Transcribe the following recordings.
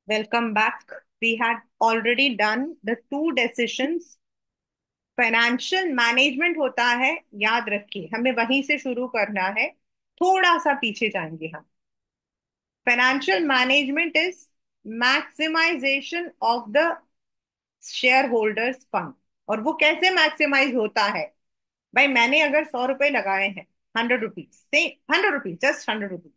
Welcome back. We had already done the two decisions. Financial management होता है, याद रखिए हमें वहीं से शुरू करना है। थोड़ा सा पीछे जाएंगे हम। Financial management is maximization of the share holders fund. और वो कैसे मैक्सिमाइज होता है? भाई मैंने अगर 100 रुपए लगाए हैं, 100 रुपीज से, 100 rupees, just 100 rupees,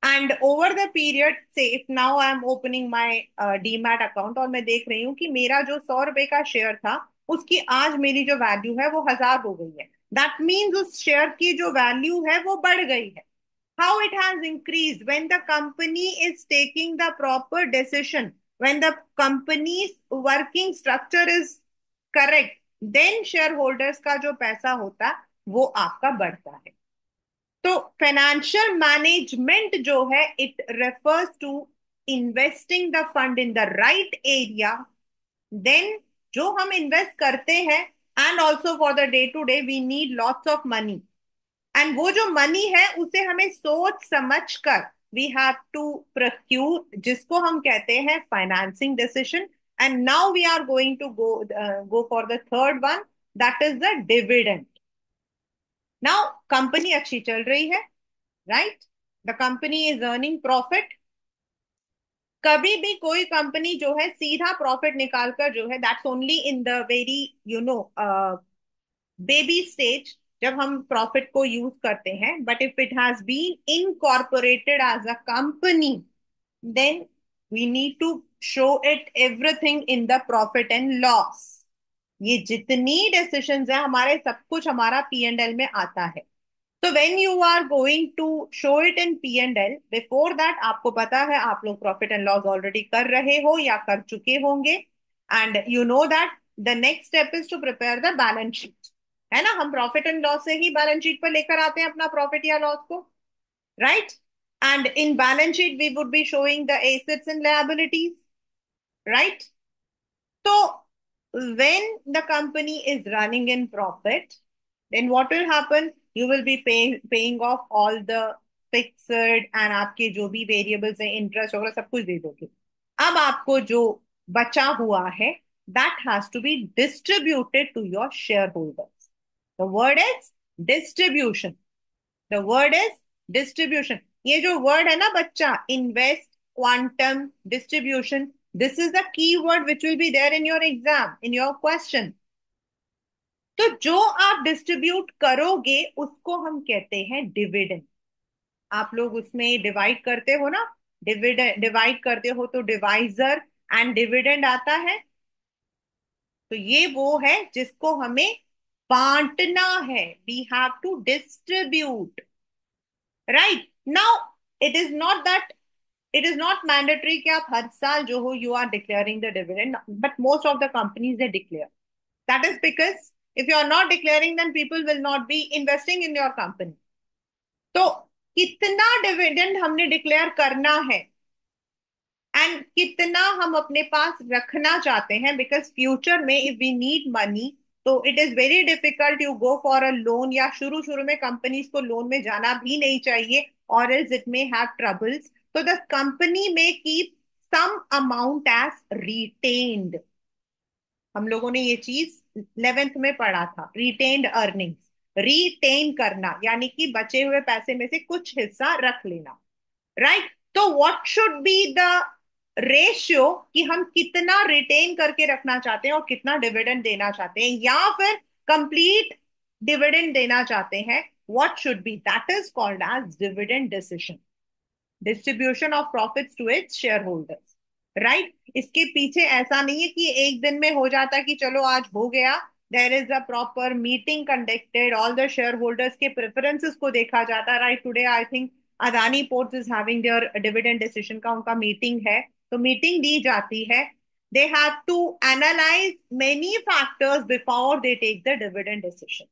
and over the period से if now I am opening my demat account और मैं देख रही हूँ कि मेरा जो 100 रुपए का शेयर था उसकी आज मेरी जो वैल्यू है वो 1000 हो गई है। दैट मीन्स उस शेयर की जो वैल्यू है वो बढ़ गई है। How it has increase? When the company is taking the proper decision, when the company's working structure is correct, then shareholders का जो पैसा होता है वो आपका बढ़ता है। तो फाइनेंशियल मैनेजमेंट जो है it refers to investing the fund in the right area. Then जो हम इन्वेस्ट करते हैं, and also for the day to day we need lots of money, and वो जो मनी है उसे हमें सोच समझ कर वी हैव टू प्रोक्यूर, जिसको हम कहते हैं financing decision. And now we are going to go for the third one, that is the dividend. Now company अच्छी चल रही है, right? The company is earning profit. कभी भी कोई कंपनी जो है सीधा प्रॉफिट निकालकर जो है, that's only in the very baby stage, जब हम प्रॉफिट को यूज करते हैं। But if it has been incorporated as a company, then we need to show it everything in the profit and loss. ये जितनी डिसीजंस है हमारे, सब कुछ हमारा पी एंड एल में आता है। तो when you are going to show it in P and L, before that आपको पता है, आप लोग प्रॉफिट एंड लॉस ऑलरेडी कर रहे हो या कर चुके होंगे। And you know that the next step is to prepare the balance sheet. है ना? हम प्रॉफिट एंड लॉस से ही बैलेंस शीट पर लेकर आते हैं अपना प्रॉफिट या लॉस को, right? And in balance sheet we would be showing the assets and liabilities, right? So when the company is running in profit, then what will happen? You will be paying off all the fixed and आपके जो भी variables हैं, interest वगैरह सब कुछ दे दोगे। अब आपको जो बचा हुआ है, that has to be distributed to your shareholders. The word is distribution. The word is distribution. ये जो वर्ड है ना बच्चा, invest, quantum, distribution, this is the key word which will be there in your exam, in your question. तो जो आप distribute करोगे उसको हम कहते हैं डिविडेंड। आप लोग उसमें डिवाइड करते हो ना, डिविडेंड डिवाइड करते हो तो डिवाइजर एंड डिविडेंड आता है। तो ये वो है जिसको हमें बांटना है। We have to distribute, right? Now it is not that, it is not mandatory कि आप हर साल जो हो you are declaring the dividend, but most of the companies they declare. That is because if you are not declaring then people will not be investing in your company. तो कितना dividend हमने declare करना है and कितना हम अपने पास रखना चाहते हैं, बिकॉज फ्यूचर में इफ वी नीड मनी, तो it is very difficult you go for a loan, या शुरू शुरू में कंपनीज को लोन में जाना भी नहीं चाहिए, और else it may have troubles. तो the company may keep some amount as retained. हम लोगों ने ये चीज 11th में पढ़ा था, रिटेन्ड अर्निंग्स। रिटेन करना यानी कि बचे हुए पैसे में से कुछ हिस्सा रख लेना, राइट? तो what should be the ratio कि हम कितना रिटेन करके रखना चाहते हैं और कितना डिविडेंड देना चाहते हैं, या फिर कंप्लीट डिविडेंड देना चाहते हैं? What should be, that is called as dividend decision, distribution of profits to its shareholders, right? इसके पीछे ऐसा नहीं है कि एक दिन में हो जाता कि चलो आज हो गया। There is a proper meeting conducted, all the share holders के प्रेफरेंसेस को देखा जाता है, right? Today I think Adani Ports is having their dividend decision का उनका मीटिंग है, तो मीटिंग दी जाती है। They have to analyse many factors before they take the dividend decision.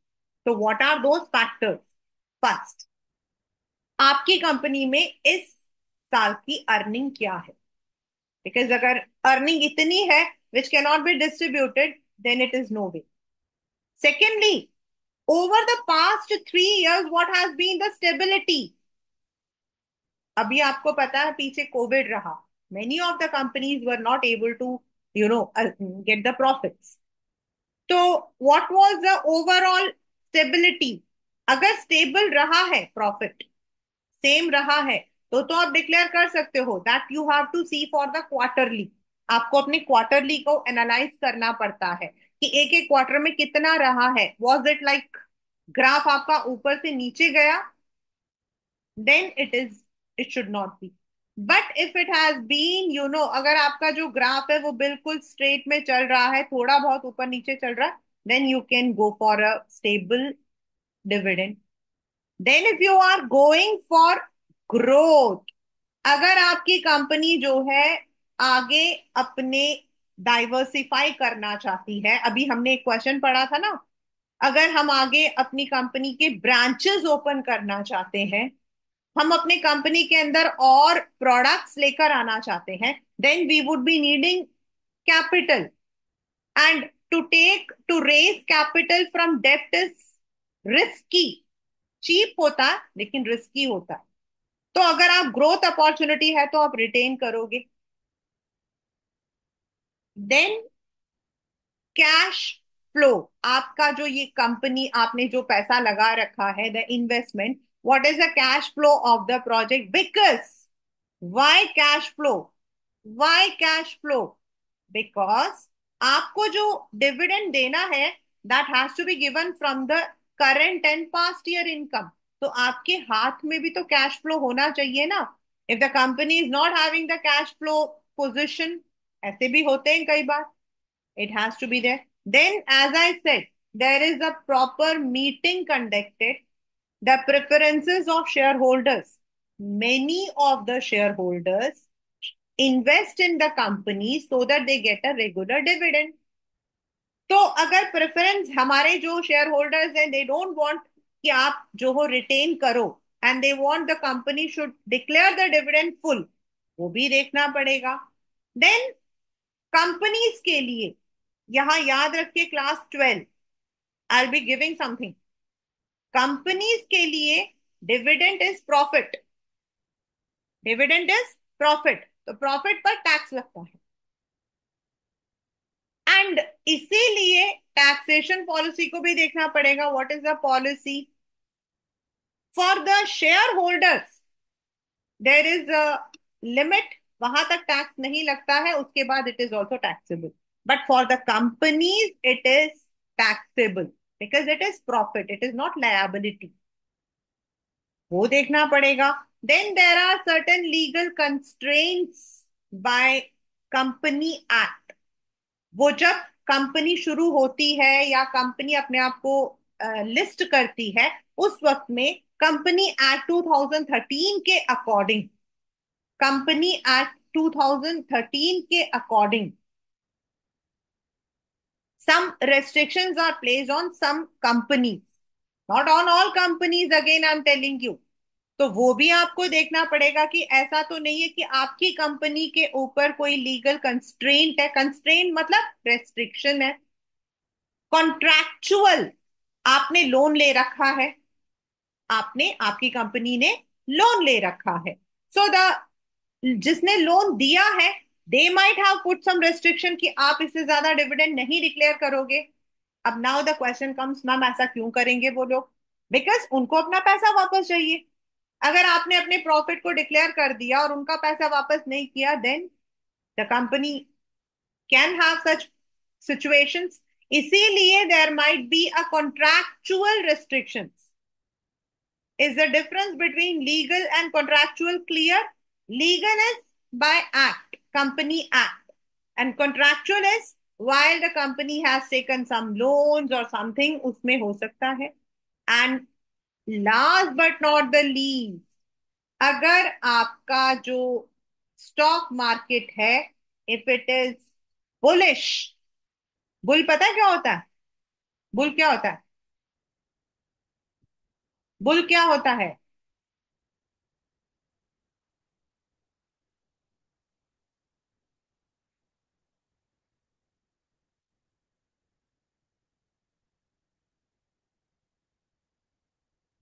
तो what are those factors? First, आपकी कंपनी में इस साल की अर्निंग क्या है? बिकॉज अगर अर्निंग इतनी है which can not be distributed, then it is no way. Secondly, over the past 3 years what has been the stability? अभी आपको पता है पीछे कोविड रहा, Many of the companies were not able to, get the profits. तो what was the overall stability? अगर stable रहा है प्रॉफिट, सेम रहा है, तो आप डिक्लेयर कर सकते हो that you have to see for the quarterly. आपको अपने क्वार्टरली को एनालाइज करना पड़ता है कि एक एक क्वार्टर में कितना रहा है। वॉज इट लाइक ग्राफ आपका ऊपर से नीचे गया, then it should not be. But if it has been, अगर आपका जो ग्राफ है वो बिल्कुल स्ट्रेट में चल रहा है, थोड़ा बहुत ऊपर नीचे चल रहा है, then you can go for a stable dividend. Then if you are going for growth, अगर आपकी कंपनी जो है आगे अपने डाइवर्सिफाई करना चाहती है, अभी हमने एक क्वेश्चन पढ़ा था ना, अगर हम आगे अपनी कंपनी के ब्रांचेस ओपन करना चाहते हैं, हम अपने कंपनी के अंदर और प्रोडक्ट्स लेकर आना चाहते हैं, then we would be needing capital. And to raise capital from डेप्ट इज रिस्की। चीप होता है लेकिन रिस्की होता है। तो अगर आप ग्रोथ अपॉर्चुनिटी है तो आप रिटेन करोगे। देन कैश फ्लो, आपका जो ये कंपनी, आपने जो पैसा लगा रखा है, the investment, what is the cash flow of the project? Because why cash flow? Why cash flow? Because आपको जो डिविडेंड देना है, that has to be given from the current and past year income. तो आपके हाथ में भी तो कैश फ्लो होना चाहिए ना। If the company is not having the cash flow position, ऐसे भी होते हैं कई बार, it has to be there. Then, as I said, there is a proper meeting conducted. The preferences of shareholders. Many of the shareholders invest in the company so that they get a regular dividend. तो अगर preference, हमारे जो share holders हैं, they don't want कि आप जो हो retain करो, and they want the company should declare the dividend full, वो भी देखना पड़ेगा। देन कंपनीज के लिए, यहां याद रखिए class 12, I will be giving something. Companies के लिए dividend is profit. Dividend is profit, तो प्रॉफिट पर टैक्स लगता है। एंड इसीलिए टैक्सेशन पॉलिसी को भी देखना पड़ेगा। What is the policy for the share holders? There is a limit, वहां तक टैक्स नहीं लगता है, उसके बाद it is also taxable. But for the companies it is taxable because it is profit, it is not liability. वो देखना पड़ेगा। Then there are certain legal constraints by company act. वो जब कंपनी शुरू होती है या कंपनी अपने आप को लिस्ट करती है, उस वक्त में कंपनी एक्ट 2013 के अकॉर्डिंग, कंपनी एक्ट 2013 के according some restrictions are placed on some companies, not on all companies, again I'm telling you। तो वो भी आपको देखना पड़ेगा कि ऐसा तो नहीं है कि आपकी कंपनी के ऊपर कोई लीगल कंस्ट्रेंट है। कंस्ट्रेंट मतलब रेस्ट्रिक्शन है। कॉन्ट्रैक्चुअल, आपने लोन ले रखा है, आपने, आपकी कंपनी ने लोन ले रखा है, सो द जिसने लोन दिया है, they might have put some restriction कि आप इससे ज्यादा डिविडेंड नहीं डिक्लेयर करोगे। अब now the question comes, ma'am ऐसा क्यों करेंगे वो लोग? बिकॉज उनको अपना पैसा वापस चाहिए। अगर आपने अपने प्रॉफिट को डिक्लेयर कर दिया और उनका पैसा वापस नहीं किया, then the company can have such situations. इसीलिए there might be a contractual restrictions. Is the difference between legal and contractual clear? Legal is by act, Company Act, and contractual is while the company has taken some loans or something, उसमें हो सकता है। And last but not the least, अगर आपका जो stock market है, if it is bullish, bull पता है क्या होता है? बुल क्या होता है? बुल क्या होता है?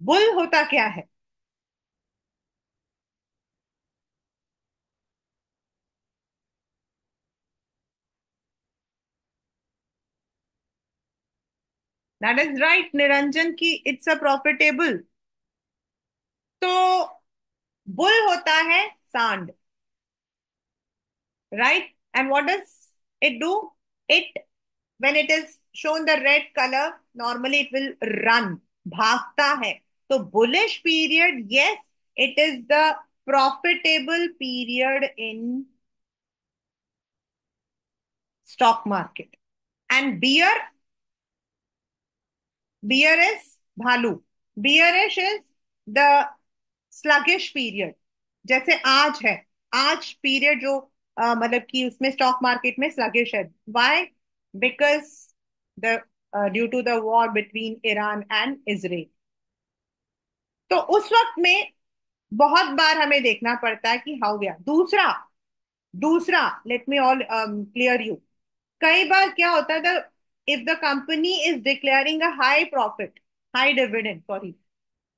बुल होता क्या है? दैट इज राइट निरंजन की इट्स अ प्रॉफिटेबल। तो बुल होता है सांड, right? And what does it do? It, when it is shown the red color, normally it will run, भागता है। तो bullish period, yes, it is the profitable period in stock market. And bear is भालू, bearish is the sluggish period। जैसे आज है, आज period जो मतलब कि उसमें स्टॉक मार्केट में sluggish है। why? Because the due to the war between Iran and Israel। तो उस वक्त में बहुत बार हमें देखना पड़ता है कि हाउ गया। दूसरा, दूसरा let me all clear you. कई बार क्या होता है, if the company is declaring a high profit, high dividend sorry,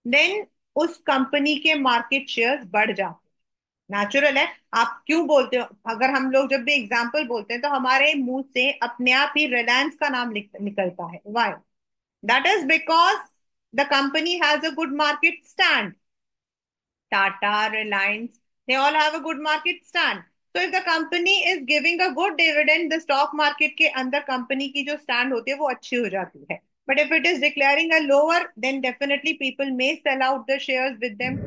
then उस कंपनी के मार्केट शेयर्स बढ़ जाते हैं। नेचुरल है। आप क्यों बोलते हो? अगर हम लोग जब भी एग्जांपल बोलते हैं तो हमारे मुंह से अपने आप ही रिलायंस का नाम निकलता है। Why? That is because the company has a good market stand. Tata, Reliance, they all have a good market stand. So if the company is giving a good dividend, the stock market के अंदर company की जो stand होती है वो अच्छी हो जाती है। But if it is declaring a lower, then definitely people may sell out the shares with them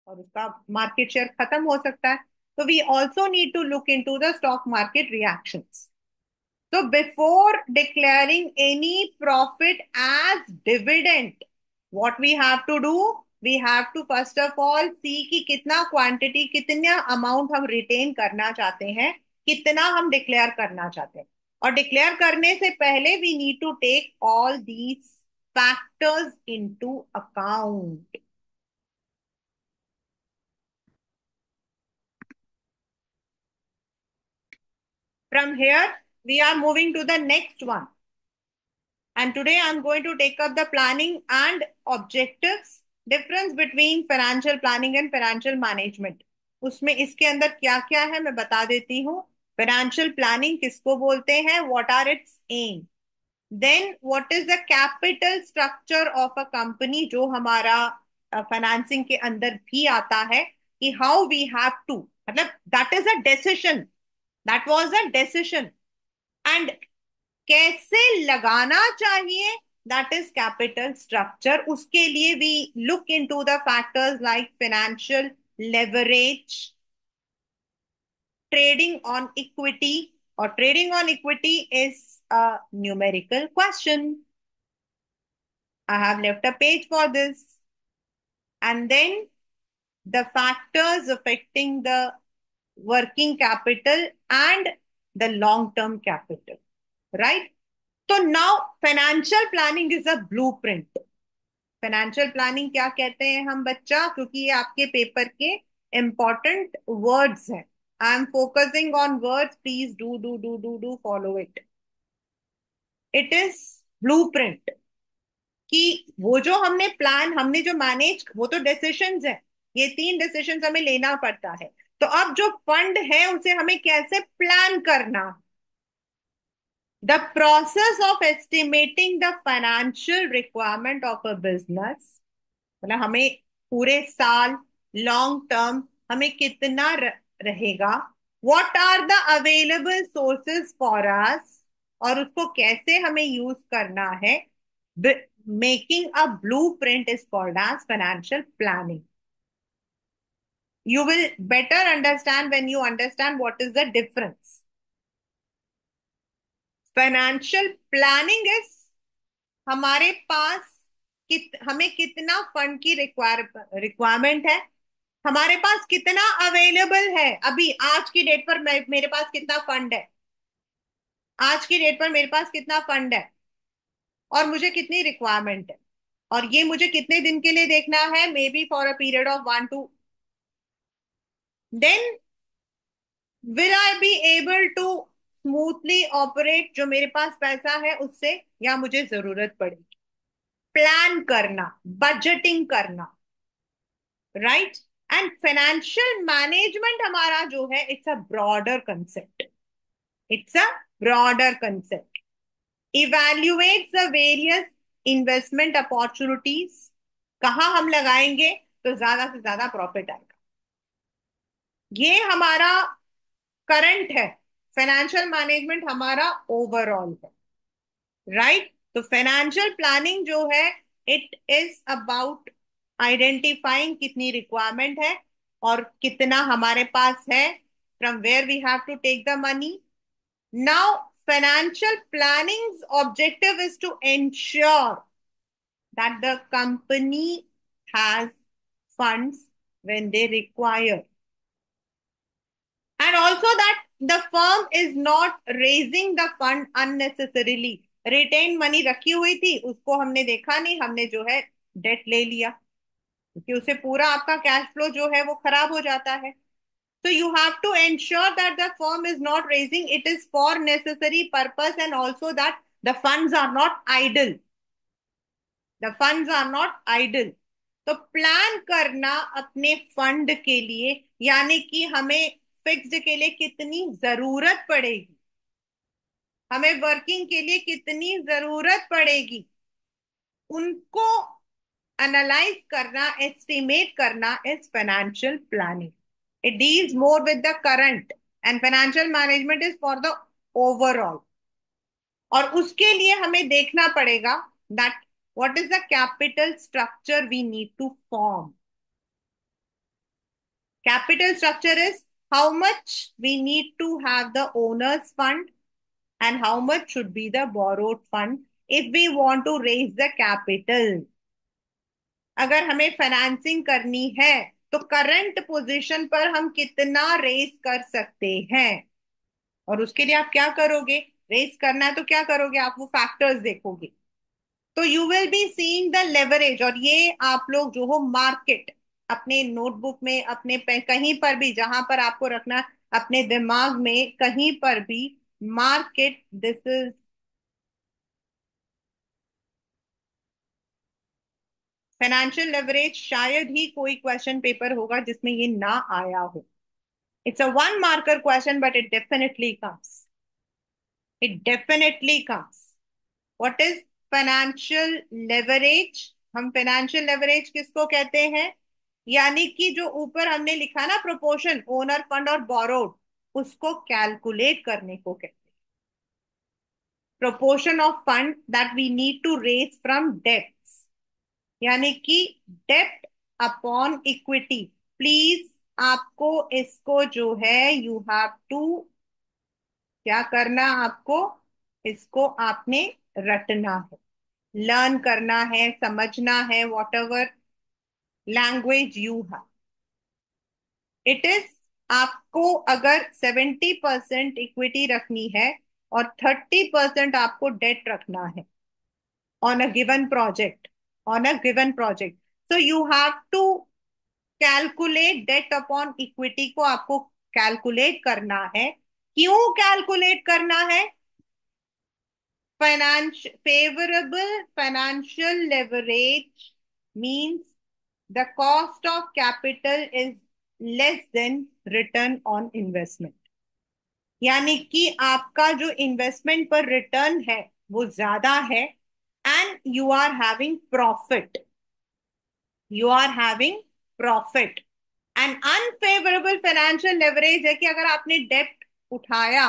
और उसका market share खत्म हो सकता है। So we also need to look into the stock market reactions. So before declaring any profit as dividend, what we have to do? We have to first of all see कि कितना quantity, कितना amount हम retain करना चाहते हैं, कितना हम declare करना चाहते हैं। और डिक्लेयर करने से पहले we need to take all these factors into account. From here, we are moving to the next one. And today I'm going to take up the planning and objectives, difference between financial planning and financial management। उसमें इसके अंदर क्या क्या है मैं बता देती हूँ। फाइनेंशियल प्लानिंग किसको बोलते हैं? What are its aim? Then what is the capital structure of a company, जो हमारा फाइनेंसिंग के अंदर भी आता है कि हाउ वी हैव टू, मतलब that is a decision, that was a decision. And कैसे लगाना चाहिए, दैट इज कैपिटल स्ट्रक्चर। उसके लिए we look into the factors like financial leverage, trading on equity, और trading on equity is a numerical question. I have left a page for this. And then the factors affecting the working capital and the long term capital, right? So now financial planning is a blueprint। Financial planning क्या कहते हैं हम बच्चा, क्योंकि ये आपके paper के important words हैं। I am focusing on words, please do do do do do follow it. It is blueprint कि वो जो हमने प्लान, हमने जो मैनेज, वो तो डिसीशंस है। ये तीन डिसीशंस हमें लेना पड़ता है। तो अब जो फंड है उसे हमें कैसे प्लान करना। The process of estimating the financial requirement of a business, मतलब हमें पूरे साल लॉन्ग टर्म हमें कितना रहेगा, what are the available sources for us, और उसको कैसे हमें यूज करना है। Making a blueprint is called as financial planning. You will better understand when you understand what is the difference. Financial planning is हमारे पास हमें कितना fund की रिक्वायरमेंट है, हमारे पास कितना अवेलेबल है। अभी आज की डेट पर मेरे पास कितना फंड है, आज की डेट पर मेरे पास कितना फंड है, और मुझे कितनी रिक्वायरमेंट है, और ये मुझे कितने दिन के लिए देखना है, maybe for a period of 1 to, then will I be able to smoothly operate जो मेरे पास पैसा है उससे, या मुझे जरूरत पड़ेगी। प्लान करना, बजटिंग करना, राइट? एंड फाइनेंशियल मैनेजमेंट हमारा जो है, it's a broader concept. It's a broader concept. Evaluates the various investment opportunities, कहाँ हम लगाएंगे तो ज्यादा से ज्यादा प्रॉफिट आएगा। ये हमारा करंट है, फाइनेंशियल मैनेजमेंट हमारा ओवरऑल है, राइट। तो फाइनेंशियल प्लानिंग जो है, इट इज अबाउट आइडेंटिफाइंग कितनी रिक्वायरमेंट है और कितना हमारे पास है, from where we have to take the money. Now financial planning's objective is to ensure that the company has funds when they require, and also that the firm is not raising the fund unnecessarily। Retain money रखी हुई थी, उसको हमने देखा नहीं, हमने जो है डेट ले लिया, क्योंकि उसे पूरा आपका कैश फ्लो जो है वो खराब हो जाता है। So you have to ensure that the firm is not raising, it is for necessary purpose, and also that the funds are not idle, the funds are not idle। तो plan करना अपने फंड के लिए, यानी कि हमें fixed के लिए कितनी जरूरत पड़ेगी, हमें वर्किंग के लिए कितनी जरूरत पड़ेगी, उनको एनालाइज करना, एस्टिमेट करना is financial planning. It deals more with the current, and financial management is for the overall. और उसके लिए हमें देखना पड़ेगा that what is the capital structure we need to form. Capital structure is how much we need to have the owner's fund and how much should be the borrowed fund if we want to raise the capital। अगर हमें financing करनी है तो current position पर हम कितना raise कर सकते हैं, और उसके लिए आप क्या करोगे, रेज करना है तो क्या करोगे, आप वो फैक्टर्स देखोगे। तो you will be seeing the leverage, और ये आप लोग जो हो मार्केट अपने नोटबुक में, अपने कहीं पर भी जहां पर आपको रखना, अपने दिमाग में कहीं पर भी, market this is financial leverage. शायद ही कोई क्वेश्चन पेपर होगा जिसमें ये ना आया हो। It's a one marker question but it definitely comes, it definitely comes. What is financial leverage? हम फाइनेंशियल लेवरेज किसको कहते हैं, यानी कि जो ऊपर हमने लिखा ना प्रोपोर्शन ओनर फंड और बोरोड, उसको कैलकुलेट करने को कहते हैं। Proportion of fund that we need to raise from debts, यानी कि डेप्ट अपॉन इक्विटी। प्लीज आपको इसको जो है यू हैव टू क्या करना, आपको इसको आपने रटना है, लर्न करना है, समझना है, what ever language you have. It is, आपको अगर 70% इक्विटी रखनी है और 30% आपको डेट रखना है on a given project, on a given project, so you have to calculate debt upon equity को, आपको कैलकुलेट करना है। क्यों कैलकुलेट करना है? favorable financial leverage means the cost of capital is less than return on investment। यानी कि आपका जो इन्वेस्टमेंट पर रिटर्न है वो ज्यादा है, and you are having profit, you are having profit. And unfavourable financial leverage है कि अगर आपने डेप्ट उठाया,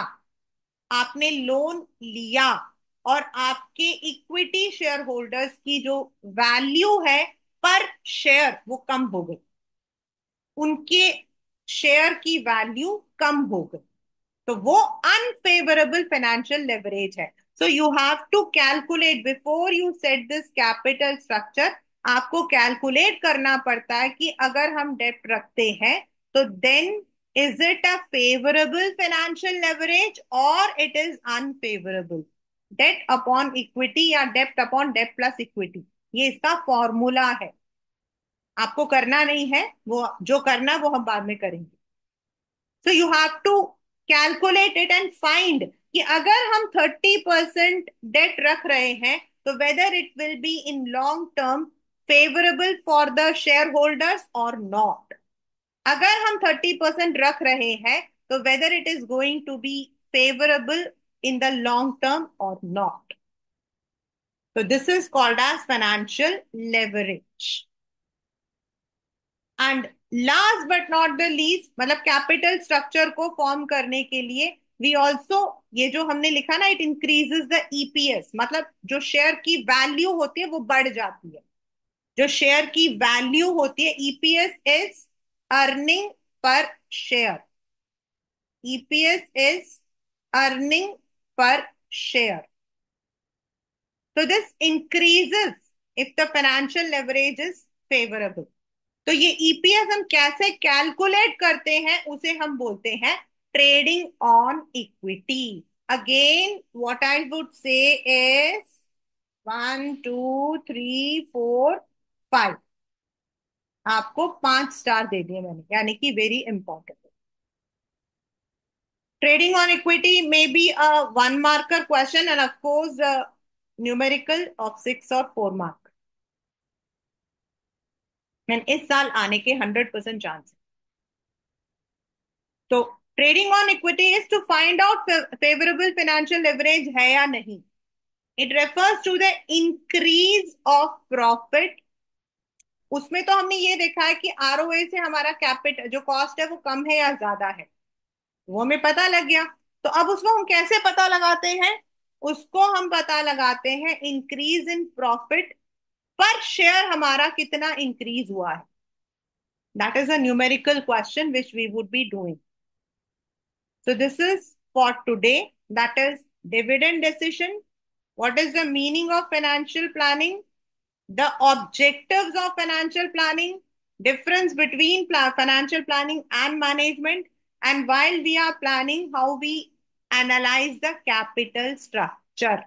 आपने लोन लिया, और आपके इक्विटी शेयर होल्डर्स की जो वैल्यू है पर शेयर वो कम हो गई, उनके शेयर की वैल्यू कम हो गई, तो वो अनफेवरेबल फाइनेंशियल लेवरेज है। So you have to calculate before you set this capital structure. आपको कैलकुलेट करना पड़ता है कि अगर हम डेप्ट रखते हैं तो then is it a favourable financial leverage और it is unfavourable. Debt upon equity या डेप्ट अपॉन डेट प्लस इक्विटी, ये इसका फॉर्मूला है। आपको करना नहीं है, वो जो करना वो हम बाद में करेंगे। So you have to calculate it and find कि अगर हम 30% डेट रख रहे हैं तो whether it will be in long term favourable for the share holders और नॉट। अगर हम 30% रख रहे हैं तो whether it is going to be favourable in the long term और not. So this is called as financial leverage. And last but not the least, मतलब capital structure को फॉर्म करने के लिए वी ऑल्सो, ये जो हमने लिखा ना, इट इंक्रीजेस द ईपीएस, मतलब जो शेयर की वैल्यू होती है वो बढ़ जाती है। जो शेयर की वैल्यू होती है, EPS is earning per share. EPS is earning per share. तो this increases if the financial leverage is favourable. तो ये ईपीएस हम कैसे कैलकुलेट करते हैं, उसे हम बोलते हैं trading on equity. Again what I would say is 1 2 3 4 5, आपको 5 स्टार दे दिए मैंने, यानी कि very important. Trading on equity may be a 1 marker question end of course numerical of 6 और 4 मार्क, एंड इस साल आने के 100% चांस। तो trading on equity is to find out favourable financial leverage है या नहीं। It refers to the increase of profit. उसमें तो हमने ये देखा है कि आरओए से हमारा कैपिटल जो कॉस्ट है वो कम है या ज्यादा है, वो हमें पता लग गया। तो अब उसको हम कैसे पता लगाते हैं? उसको हम पता लगाते हैं increase in profit per share हमारा कितना इंक्रीज हुआ है। That is a numerical question which we would be doing. So this is for today. That is dividend decision. What is the meaning of financial planning? The objectives of financial planning, difference between financial planning and management, and while we are planning, how we analyze the capital structure.